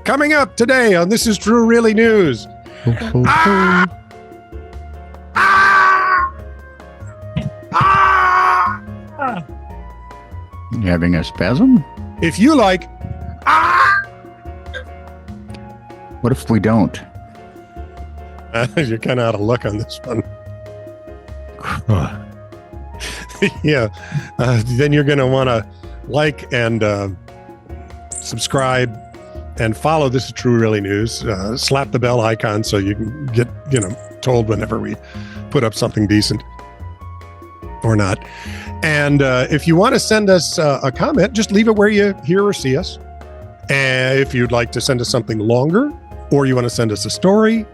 Coming up today on This Is True Really News. Ah! Ah! Ah! You having a spasm? If you like, ah! What if we don't? You're kind of out of luck on this one. Yeah. Then you're going to want to like and subscribe and follow This Is True Really News. Slap the bell icon so you can get, told whenever we put up something decent or not. And if you want to send us a comment, just leave it where you hear or see us. And if you'd like to send us something longer, or you want to send us a story,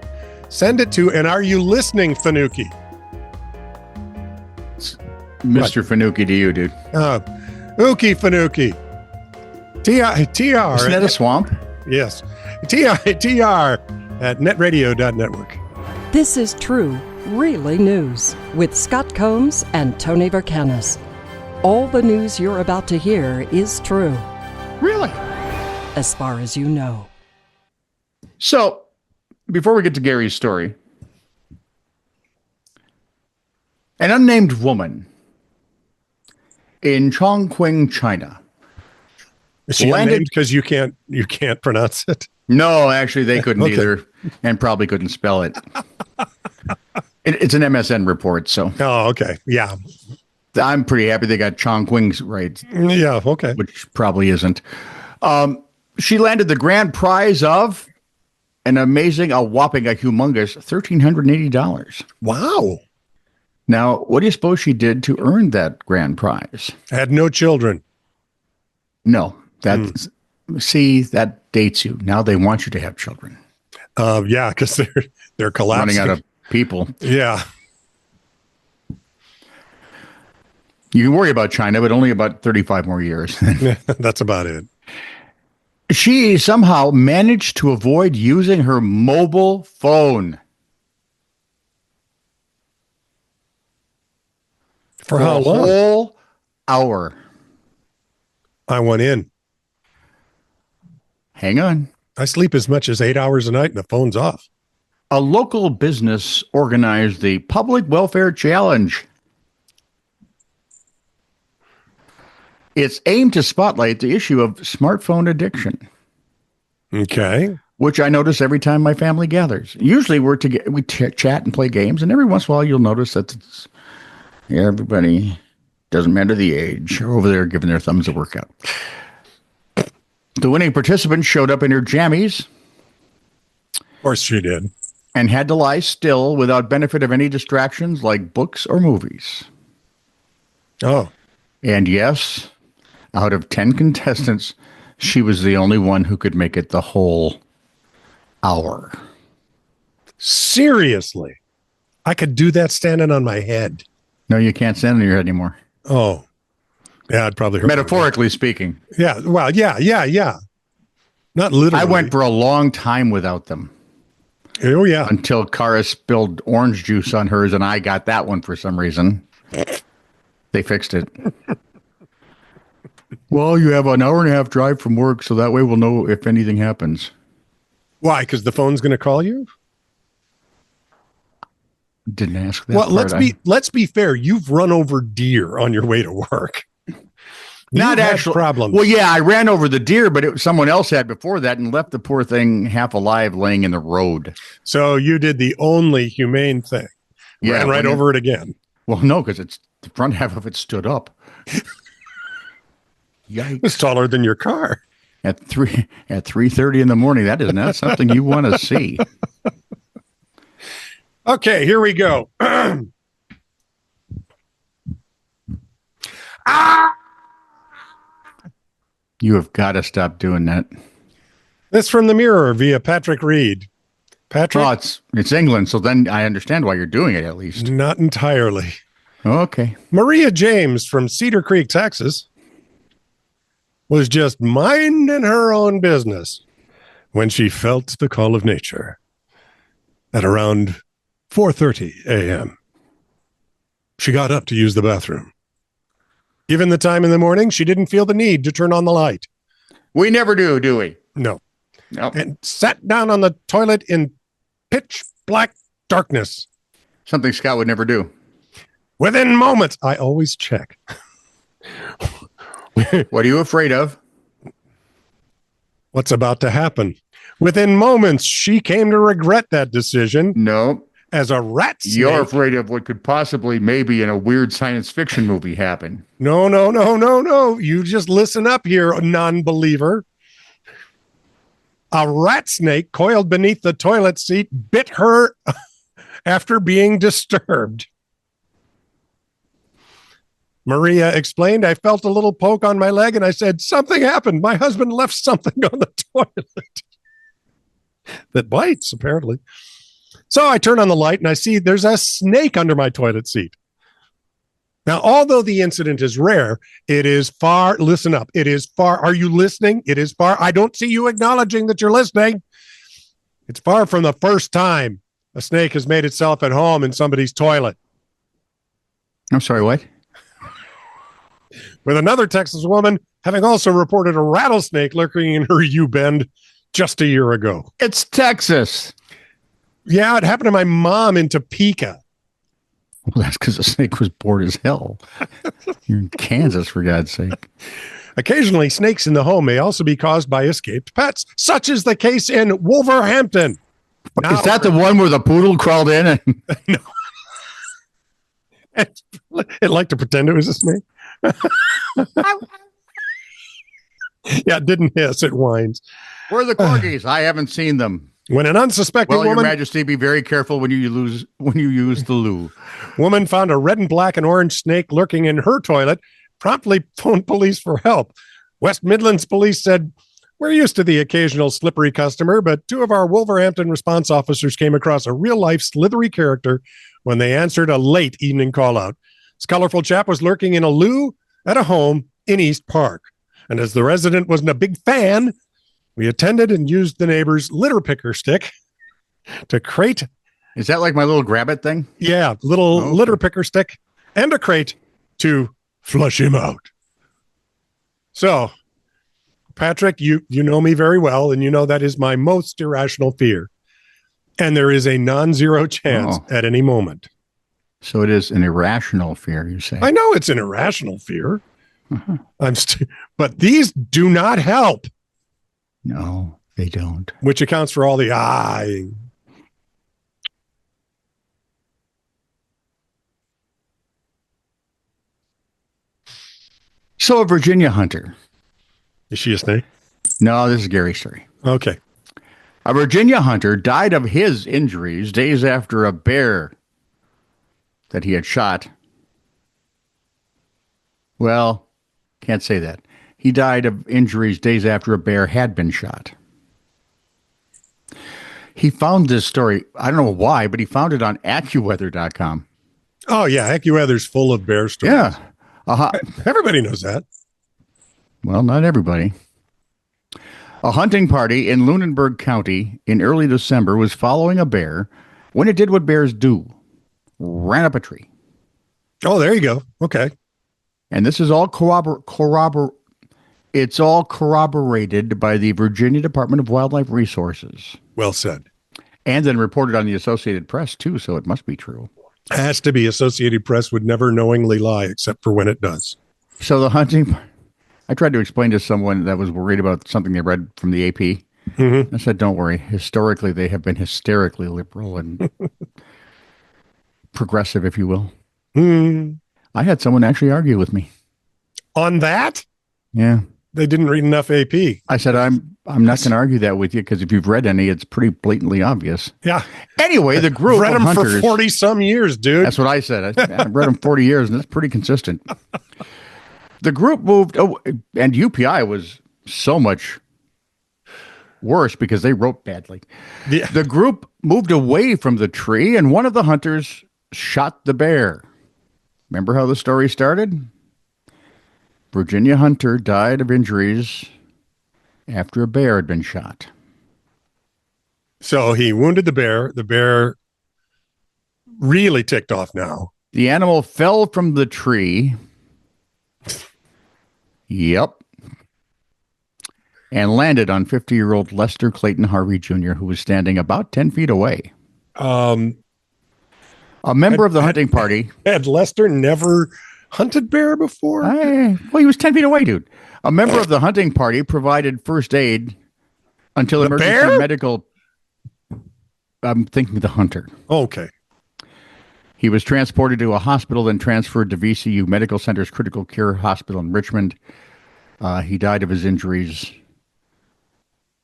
send it to, and are you listening, Fanuki? Mr. Fanuki to you, dude. Ookie Fanuki. TR. Isn't that a swamp? Yes. TR at netradio.network. This is True, Really News with Scott Combs and Tony Vercanis. All the news you're about to hear is true, Really? as far as you know. So, before we get to Gary's story, an unnamed woman in Chongqing, China. Is she unnamed because you can't pronounce it? No, actually, they couldn't Okay. either, and probably couldn't spell it. It's an MSN report, so. Oh, okay. Yeah. I'm pretty happy they got Chongqing's right. Yeah, okay. Which probably isn't. She landed the grand prize of a humongous $1,380. Wow. Now, what do you suppose she did to earn that grand prize? Had no children. No, see, that dates you. Now they want you to have children. Yeah, because they're collapsing. Running out of people. Yeah. You can worry about China, but only about 35 more years. That's about it. She somehow managed to avoid using her mobile phone. For how long? A whole hour. I went in. Hang on. I sleep as much as 8 hours a night and the phone's off. A local business organized the Public Welfare Challenge. It's aimed to spotlight the issue of smartphone addiction. Okay. Which I notice every time my family gathers. Usually we chat and play games, and every once in a while you'll notice that everybody, doesn't matter the age, are over there giving their thumbs a workout. The winning participant showed up in her jammies. Of course she did. And had to lie still without benefit of any distractions like books or movies. Oh. And yes, out of 10 contestants, she was the only one who could make it the whole hour. Seriously? I could do that standing on my head. No, you can't stand on your head anymore. Oh. Yeah, I'd probably hurt. Metaphorically speaking. Yeah, well, yeah. Not literally. I went for a long time without them. Oh, yeah. Until Kara spilled orange juice on hers, and I got that one for some reason. They fixed it. Well, you have an hour and a half drive from work, so that way we'll know if anything happens. Why? Because the phone's going to call you? Didn't ask that. Well, let's be fair. You've run over deer on your way to work. Not actually problems. Well, yeah, I ran over the deer, but someone else had before that and left the poor thing half alive laying in the road. So you did the only humane thing. Yeah, ran right over it again. Well, no, because it's the front half of it stood up. Yikes! It's taller than your car. At 3:30 in the morning. That is not something you want to see. Okay, here we go. You have got to stop doing that. This from the Mirror via Patrick Reed. Patrick? Oh, it's England, so then I understand why you're doing it at least. Not entirely. Okay. Maria James from Cedar Creek, Texas, was just minding her own business when she felt the call of nature at around 4:30 a.m. She got up to use the bathroom. Given the time in the morning, she didn't feel the need to turn on the light. We never do we? No. Yep. and sat down on the toilet in pitch black darkness. Something Scott would never do. Within moments, I always check. What are you afraid of? What's about to happen? Within moments, she came to regret that decision. No. As a rat snake. You're afraid of what could possibly, maybe in a weird science fiction movie, happen. No. You just listen up here, non-believer. A rat snake coiled beneath the toilet seat bit her after being disturbed. Maria explained, I felt a little poke on my leg and I said, something happened. My husband left something on the toilet that bites, apparently. So I turn on the light and I see there's a snake under my toilet seat. Now, although the incident is rare, it is far, listen up, it is far, are you listening? It is far, I don't see you acknowledging that you're listening. It's far from the first time a snake has made itself at home in somebody's toilet. I'm sorry, what? With another Texas woman having also reported a rattlesnake lurking in her U-bend just a year ago. It's Texas. Yeah, it happened to my mom in Topeka. Well, that's because the snake was bored as hell. You're in Kansas, for God's sake. Occasionally, snakes in the home may also be caused by escaped pets, such is the case in Wolverhampton. Now, is that the one where the poodle crawled in? And no. It liked to pretend it was a snake. Yeah, it didn't hiss, it whines. Where are the corgis? I haven't seen them. When an unsuspecting Well, woman... Your Majesty, be very careful when you use the loo. Woman found a red and black and orange snake lurking in her toilet, promptly phoned police for help. West Midlands police said, we're used to the occasional slippery customer, but two of our Wolverhampton response officers came across a real-life slithery character when they answered a late evening call-out. This colorful chap was lurking in a loo at a home in East Park. And as the resident wasn't a big fan, we attended and used the neighbor's litter picker stick to crate. Is that like my little grab-it thing? Yeah, little litter picker stick and a crate to flush him out. So, Patrick, you know me very well, and you know that is my most irrational fear. And there is a non-zero chance at any moment. So it is an irrational fear, you say? I know it's an irrational fear. But these do not help. No, they don't. Which accounts for all the eyeing. So a Virginia hunter. Is she a snake? No, this is Gary's story. Okay. A Virginia hunter died of his injuries days after a bear that he had shot. Well, can't say that. He died of injuries days after a bear had been shot. He found this story, I don't know why, but he found it on AccuWeather.com. Oh, yeah. AccuWeather's full of bear stories. Yeah. Everybody knows that. Well, not everybody. A hunting party in Lunenburg County in early December was following a bear when it did what bears do. Ran up a tree. Oh, there you go. Okay. And this is all it's all corroborated by the Virginia Department of Wildlife Resources. Well said. And then reported on the Associated Press, too, so it must be true. It has to be. Associated Press would never knowingly lie, except for when it does. So the hunting... I tried to explain to someone that was worried about something they read from the AP. Mm-hmm. I said, don't worry. Historically, they have been hysterically liberal and progressive, if you will. Mm. I had someone actually argue with me. On that? Yeah. They didn't read enough AP. I said, I'm not going to argue that with you because if you've read any, it's pretty blatantly obvious. Yeah. Anyway, the group read of them hunters, for 40 some years, dude. That's what I said. I've read them 40 years, and it's pretty consistent. The group moved, and UPI was so much worse because they wrote badly. Yeah. The group moved away from the tree, and one of the hunters shot the bear. Remember how the story started? Virginia hunter died of injuries after a bear had been shot. So he wounded the bear. The bear really ticked off now. The animal fell from the tree. Yep. and landed on 50-year-old Lester Clayton Harvey Jr., who was standing about 10 feet away. A member of the hunting party. Had Lester never hunted bear before? Well, he was 10 feet away, dude. A member of the hunting party provided first aid until emergency medical. I'm thinking the hunter. Okay. He was transported to a hospital, then transferred to VCU Medical Center's Critical Care Hospital in Richmond. He died of his injuries.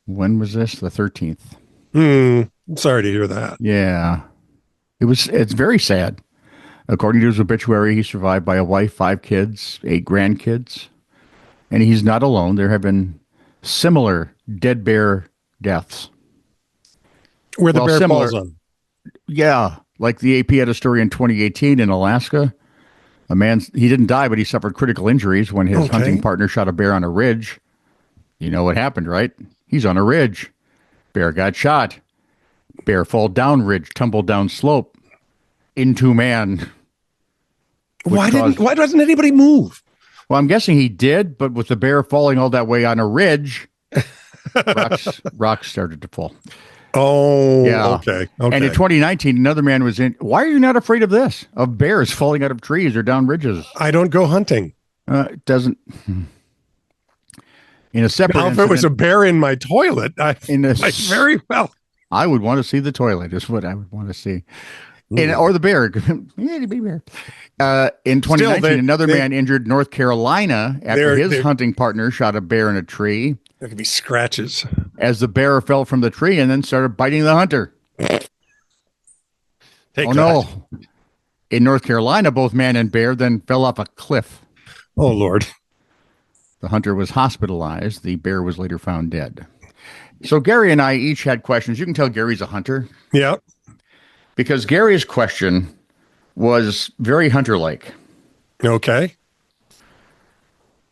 When was this? The 13th. I'm sorry to hear that. Yeah. It's very sad. According to his obituary, he's survived by a wife, 5 kids, 8 grandkids. And he's not alone. There have been similar dead bear deaths. Where the bear falls on. Yeah. Like the AP had a story in 2018 in Alaska. A man, he didn't die, but he suffered critical injuries when his hunting partner shot a bear on a ridge. You know what happened, right? He's on a ridge. Bear got shot. Bear fall down ridge, tumble down slope into man. Why doesn't anybody move? Well, I'm guessing he did, but with the bear falling all that way on a ridge, rocks started to fall. Oh, yeah. Okay. And in 2019, another man was in. Why are you not afraid of this? Of bears falling out of trees or down ridges? I don't go hunting. It doesn't. In a separate now, if it was a bear in my toilet, very well. I would want to see the toilet, is what I would want to see. Or the bear. In 2019, another man injured North Carolina after his hunting partner shot a bear in a tree. There could be scratches. As the bear fell from the tree and then started biting the hunter. No. In North Carolina, both man and bear then fell off a cliff. Oh, Lord. The hunter was hospitalized. The bear was later found dead. So Gary and I each had questions. You can tell Gary's a hunter. Yeah. Because Gary's question was very hunter-like. Okay.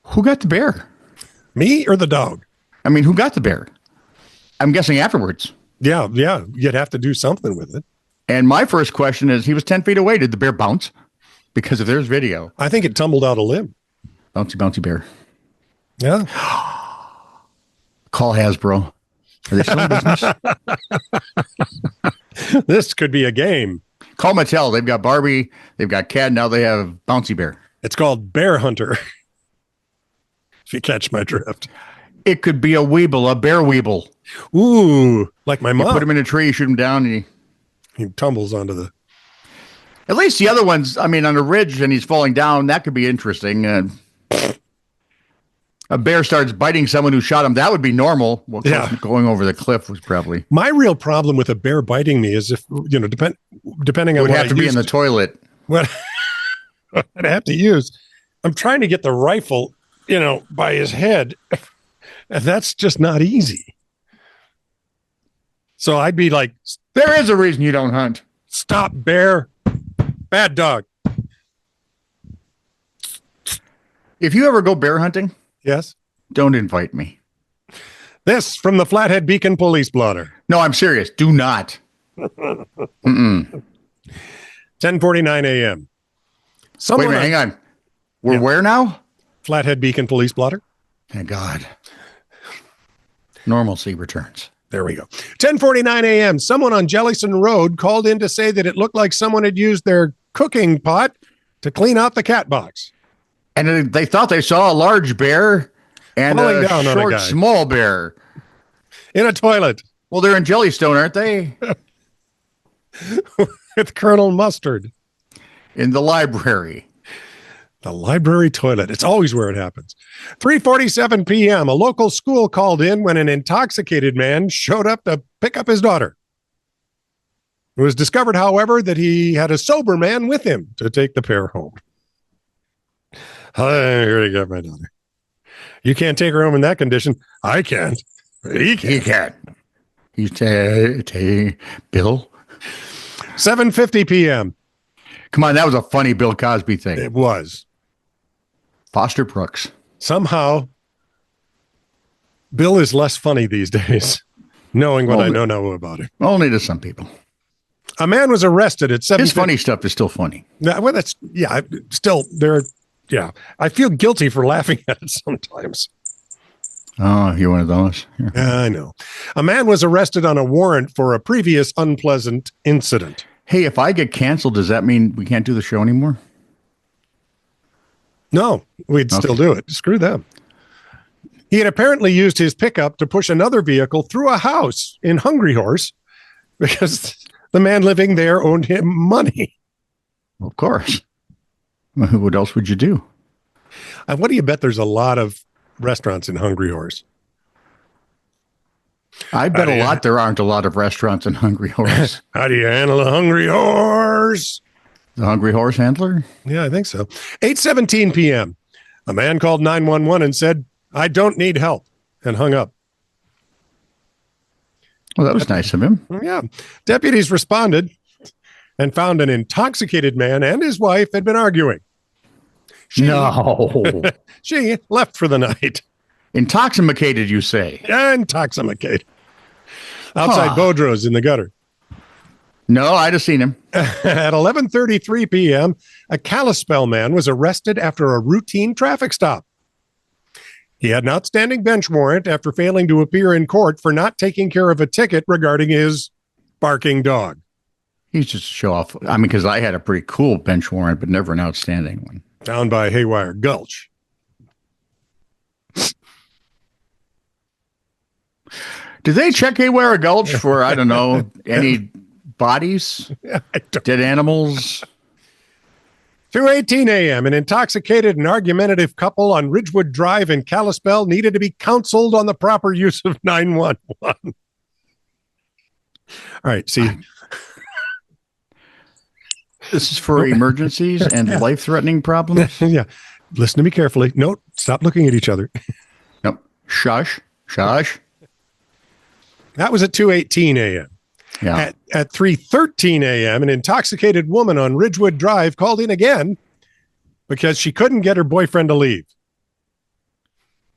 Who got the bear? Me or the dog? I mean, who got the bear? I'm guessing afterwards. Yeah. You'd have to do something with it. And my first question is, he was 10 feet away. Did the bear bounce? Because if there's video. I think it tumbled out a limb. Bouncy bear. Yeah. Call Hasbro. Are they still in business? This could be a game. Call Mattel. They've got Barbie. They've got Cat. Now they have Bouncy Bear. It's called Bear Hunter. If you catch my drift. It could be a weeble, a bear weeble. Ooh, like my mom. You put him in a tree, you shoot him down, and he tumbles onto the... At least the other ones, I mean, on a ridge and he's falling down, that could be interesting. A bear starts biting someone who shot him. That would be normal. Well, going over the cliff was probably... My real problem with a bear biting me is if, depending on what it would have to be in the toilet. What I'd have to use. I'm trying to get the rifle, by his head. And that's just not easy. So I'd be like... There is a reason you don't hunt. Stop, bear. Bad dog. If you ever go bear hunting... Yes. Don't invite me. This from the Flathead Beacon Police Blotter. No, I'm serious. Do not. 10:49 a.m. Wait a minute, hang on. We're where now? Flathead Beacon Police Blotter. Thank God. Normalcy returns. There we go. 10:49 a.m. Someone on Jellison Road called in to say that it looked like someone had used their cooking pot to clean out the cat box. And they thought they saw a large bear and a short, small bear. In a toilet. Well, they're in Jellystone, aren't they? With Colonel Mustard. In the library. The library toilet. It's always where it happens. 3:47 p.m. A local school called in when an intoxicated man showed up to pick up his daughter. It was discovered, however, that he had a sober man with him to take the pair home. I'm here to get my daughter. You can't take her home in that condition. I can't. He can't. He's Bill. 7:50 p.m. Come on, that was a funny Bill Cosby thing. It was. Foster Brooks. Somehow, Bill is less funny these days, knowing what I know about him. Only to some people. A man was arrested at 7. His funny stuff is still funny. Well, still there. Yeah, I feel guilty for laughing at it sometimes. Oh, you're one of those. Here. I know. A man was arrested on a warrant for a previous unpleasant incident. Hey, if I get canceled, does that mean we can't do the show anymore? No, we'd still do it. Screw them. He had apparently used his pickup to push another vehicle through a house in Hungry Horse because the man living there owed him money. Of course. What else would you do? What do you bet there's a lot of restaurants in Hungry Horse? I bet a lot there aren't a lot of restaurants in Hungry Horse. How do you handle a hungry horse? The Hungry Horse handler? Yeah, I think so. 8:17 p.m. A man called 911 and said, "I don't need help," and hung up. Well, that was nice of him. Yeah. Deputies responded and found an intoxicated man and his wife had been arguing. No. She left for the night. Intoxicated, you say? Intoxicated. Outside Boudreaux's in the gutter. No, I'd have seen him. At 11:33 p.m., a Kalispell man was arrested after a routine traffic stop. He had an outstanding bench warrant after failing to appear in court for not taking care of a ticket regarding his barking dog. He's just a show off. I mean, because I had a pretty cool bench warrant, but never an outstanding one. Down by Haywire Gulch. Do they check Haywire Gulch for, I don't know, any bodies? Dead animals? 2:18 a.m., an intoxicated and argumentative couple on Ridgewood Drive in Kalispell needed to be counseled on the proper use of 911. All right, see. This is for emergencies and life-threatening problems? Yeah. Listen to me carefully. No, stop looking at each other. Nope. Shush. Shush. That was at 2:18 a.m. Yeah. At 3:13 a.m., an intoxicated woman on Ridgewood Drive called in again because she couldn't get her boyfriend to leave.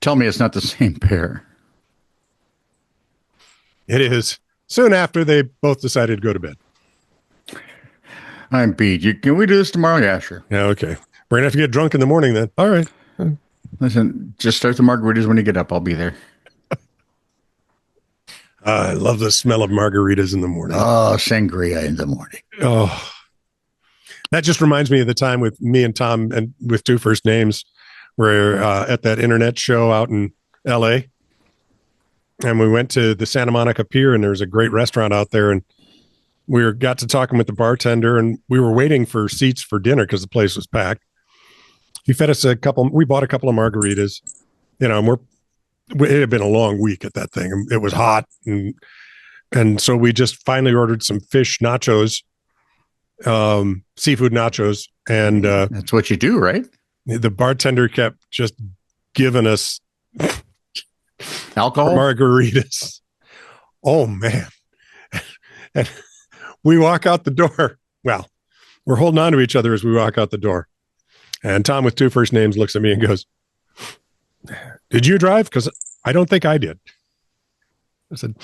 Tell me it's not the same pair. It is. Soon after, they both decided to go to bed. I'm beat. Can we do this tomorrow? Yeah, sure. Yeah, okay. We're going to have to get drunk in the morning then. All right. Listen, just start the margaritas when you get up. I'll be there. I love the smell of margaritas in the morning. Oh, sangria in the morning. Oh, that just reminds me of the time with me and Tom and with Two First Names. We're at that internet show out in LA. And we went to the Santa Monica Pier and there's a great restaurant out there. And we got to talking with the bartender and we were waiting for seats for dinner because the place was packed. He fed us we bought a couple of margaritas, and it had been a long week at that thing. It was hot. And so we just finally ordered some fish nachos, seafood nachos. And that's what you do, right? The bartender kept just giving us alcohol margaritas. Oh, man. And we walk out the door. Well, we're holding on to each other as we walk out the door. And Tom with Two First Names looks at me and goes, "Did you drive? Because I don't think I did." I said,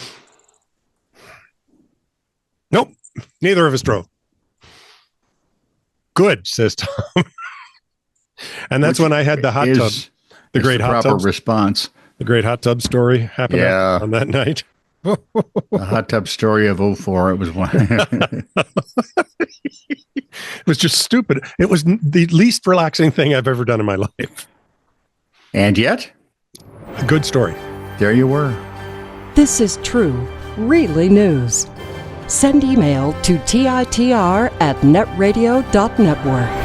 "Nope, neither of us drove." "Good," says Tom. And that's when I had the hot tub, the great hot tub response, the great hot tub story happened on that night. The hot tub story of 04. It was one. It was just stupid. It was the least relaxing thing I've ever done in my life. And yet, a good story. There you were. This is true, really news. Send email to TITR@netradio.network.